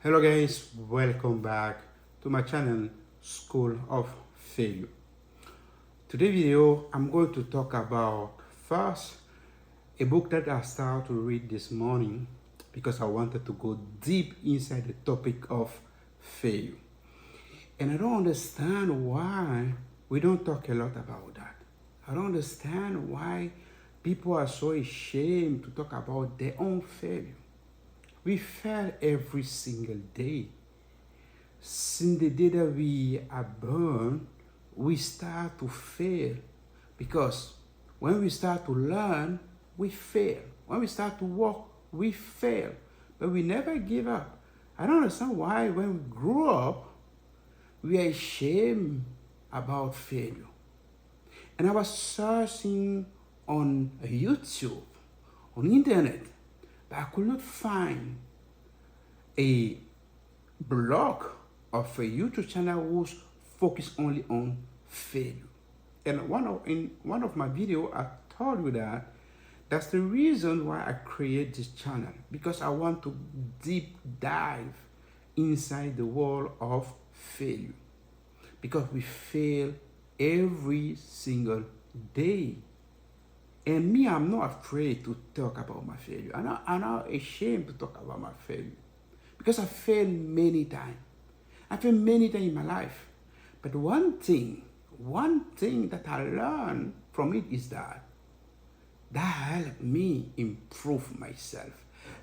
Hello guys, welcome back to my channel School of Failure. Today video I'm going to talk about first a book that I started to read this morning because I wanted to go deep inside the topic of failure. And I don't understand why we don't talk a lot about that. I don't understand why people are so ashamed to talk about their own failure. We fail every single day. Since the day that we are born, we start to fail because when we start to learn, we fail. When we start to walk, we fail. But we never give up. I don't understand why when we grow up, we are ashamed about failure. And I was searching on YouTube, on internet, but I could not find a blog of a YouTube channel who's focused only on failure. And in one of my videos, I told you that that's the reason why I create this channel, because I want to deep dive inside the world of failure, because we fail every single day. And me, I'm not afraid to talk about my failure. I'm not ashamed to talk about my failure because I failed many times. I failed many times in my life. But one thing that I learned from it is that helped me improve myself.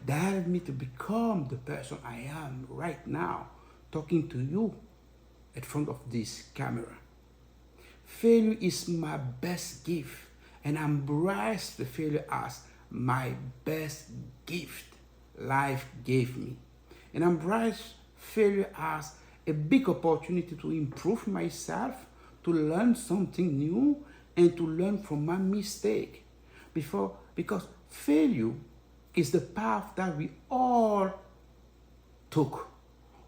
That helped me to become the person I am right now, talking to you in front of this camera. Failure is my best gift, and I embrace the failure as my best gift life gave me. And I embrace failure as a big opportunity to improve myself, to learn something new, and to learn from my mistake. Because failure is the path that we all took.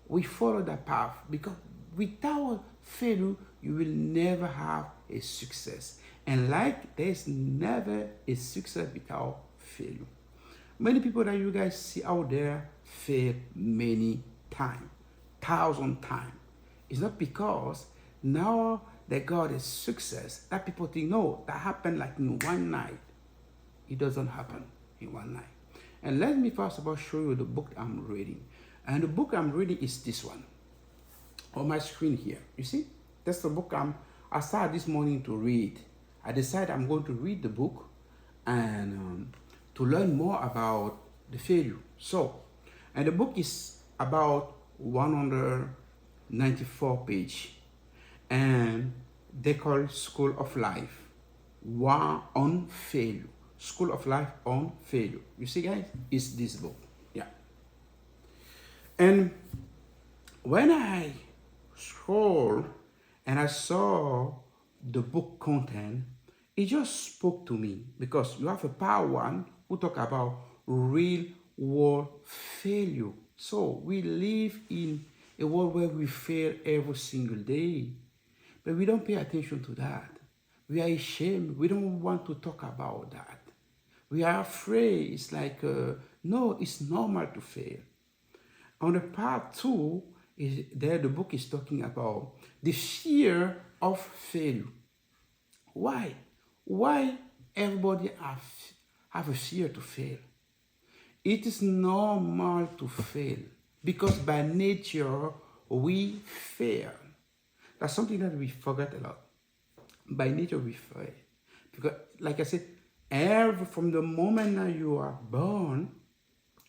We follow that path because without failure, you will never have a success. And like there's never a success without failure. Many people that you guys see out there fail many times, 1,000 times. It's not because now they got a success that people think, no, that happened like in one night. It doesn't happen in one night. And let me first of all show you the book I'm reading. And the book I'm reading is this one on my screen here. You see, that's the book I started this morning to read. I decided I'm going to read the book and to learn more about the failure. So, and the book is about 194 page, and they call it School of Life, One on Failure. School of Life on Failure. You see, guys, it's this book. Yeah. And when I scroll and I saw the book content, it just spoke to me because you have a part one who talk about real world failure. So we live in a world where we fail every single day, but we don't pay attention to that. We are ashamed. We don't want to talk about that. We are afraid. It's like, no, it's normal to fail. On the part two, the book is talking about the fear of failure. Why? Why everybody have a fear to fail? It is normal to fail because by nature we fail. That's something that we forget a lot. By nature we fail. Because like I said, from the moment that you are born,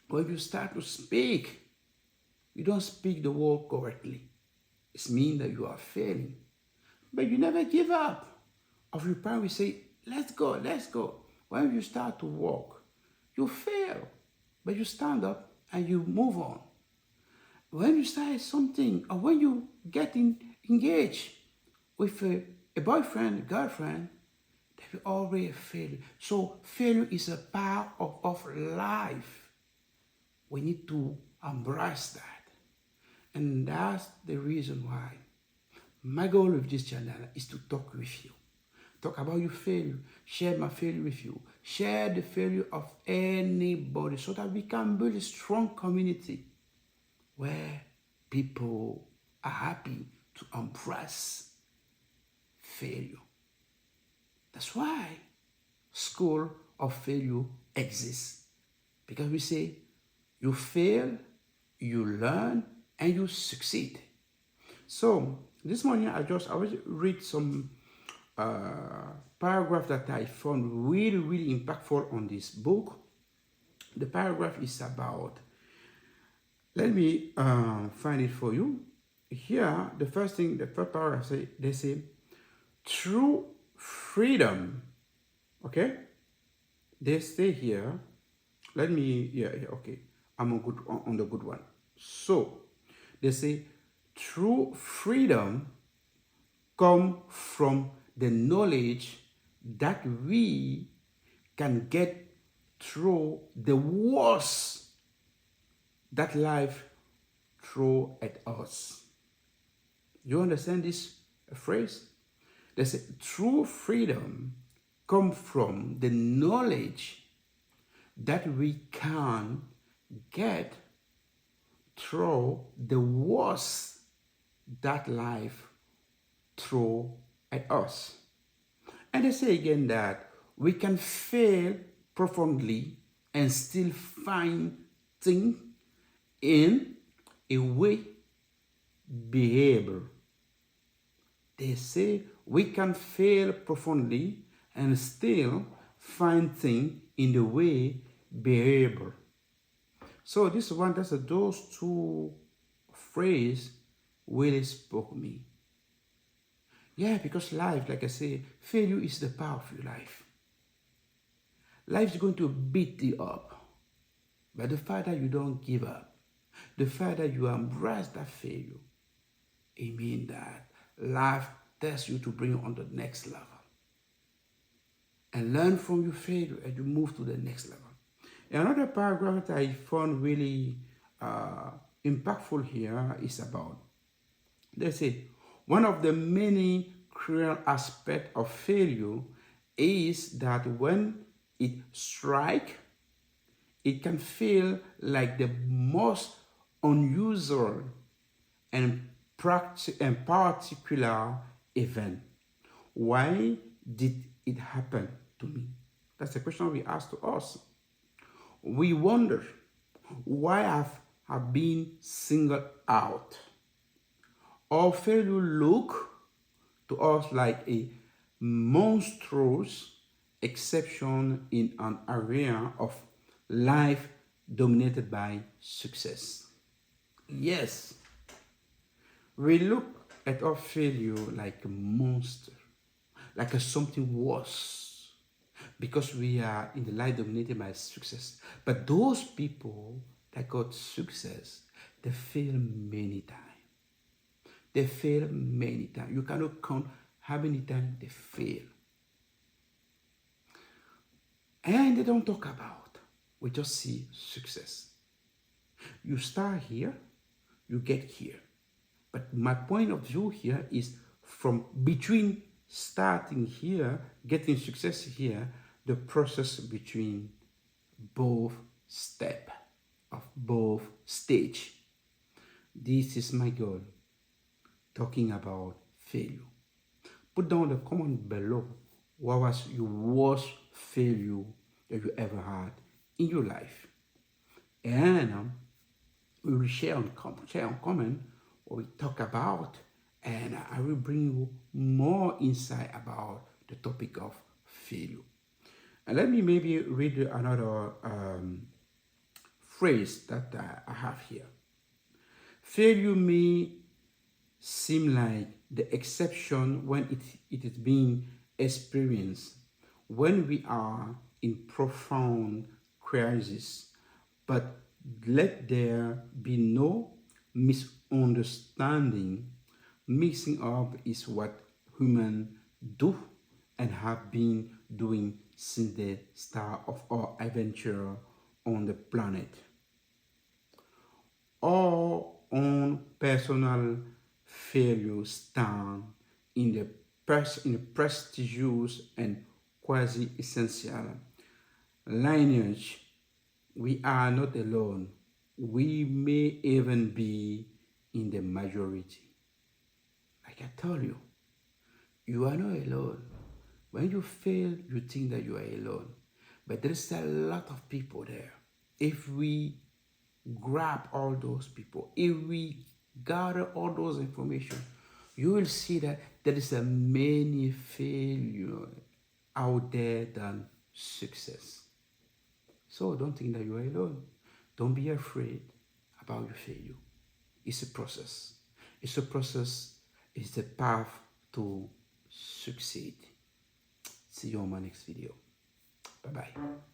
when you start to speak, you don't speak the word correctly. It means that you are failing. But you never give up. Of your parents, we say, let's go, let's go. When you start to walk, you fail, but you stand up and you move on. When you start something, or when you get engaged with a boyfriend, a girlfriend, they will always fail. So failure is a part of life. We need to embrace that. And that's the reason why my goal with this channel is to talk with you. Talk about your failure. Share my failure with you. Share the failure of anybody so that we can build a strong community where people are happy to embrace failure. That's why school of failure exists. Because we say you fail, you learn, and you succeed. So this morning I will read some paragraph that I found really, really impactful on this book. The paragraph is about, let me find it for you. Here, the first paragraph they say, true freedom. Okay? They stay here. Let me, okay. I'm on the good one. So, they say, true freedom come from the knowledge that we can get through the worst that life throw at us. You understand this phrase? They say true freedom comes from the knowledge that we can get through the worst that life throw at us. And they say again that we can fail profoundly and still find things in a way behavior. They say we can fail profoundly and still find things in the way behavior. So those two phrases really spoke me. Yeah, because life, like I say, failure is the power of your life. Life is going to beat you up. But the fact that you don't give up, the fact that you embrace that failure, it means that life tests you to bring you on the next level. And learn from your failure and you move to the next level. Another paragraph that I found really impactful here is about, they say, one of the many cruel aspects of failure is that when it strikes, it can feel like the most unusual and particular event. Why did it happen to me? That's the question we ask to us. We wonder why have been singled out. Our failure look to us like a monstrous exception in an area of life dominated by success. Yes, we look at our failure like a monster, like a something worse, because we are in the life dominated by success. But those people that got success, they fail many times. They fail many times. You cannot count how many times they fail. And they don't talk about. We just see success. You start here, you get here. But my point of view here is from between starting here, getting success here, the process between both steps of both stage. This is my goal, talking about failure. Put down the comment below what was your worst failure that you ever had in your life. And we will share on comment what we talk about, and I will bring you more insight about the topic of failure. And let me maybe read another phrase that I have here. Failure may seem like the exception when it is being experienced, when we are in profound crisis, but let there be no misunderstanding. Mixing up is what humans do and have been doing since the start of our adventure on the planet. Our own personal failures stand in the prestigious and quasi-essential lineage. We are not alone. We may even be in the majority. Like I told you, you are not alone. When you fail, you think that you are alone. But there's a lot of people there. If we grab all those people, if we gather all those information, you will see that there is a many failure out there than success. So don't think that you are alone. Don't be afraid about your failure. It's a process. It's a process. It's the path to succeed. See you on my next video. Bye-bye.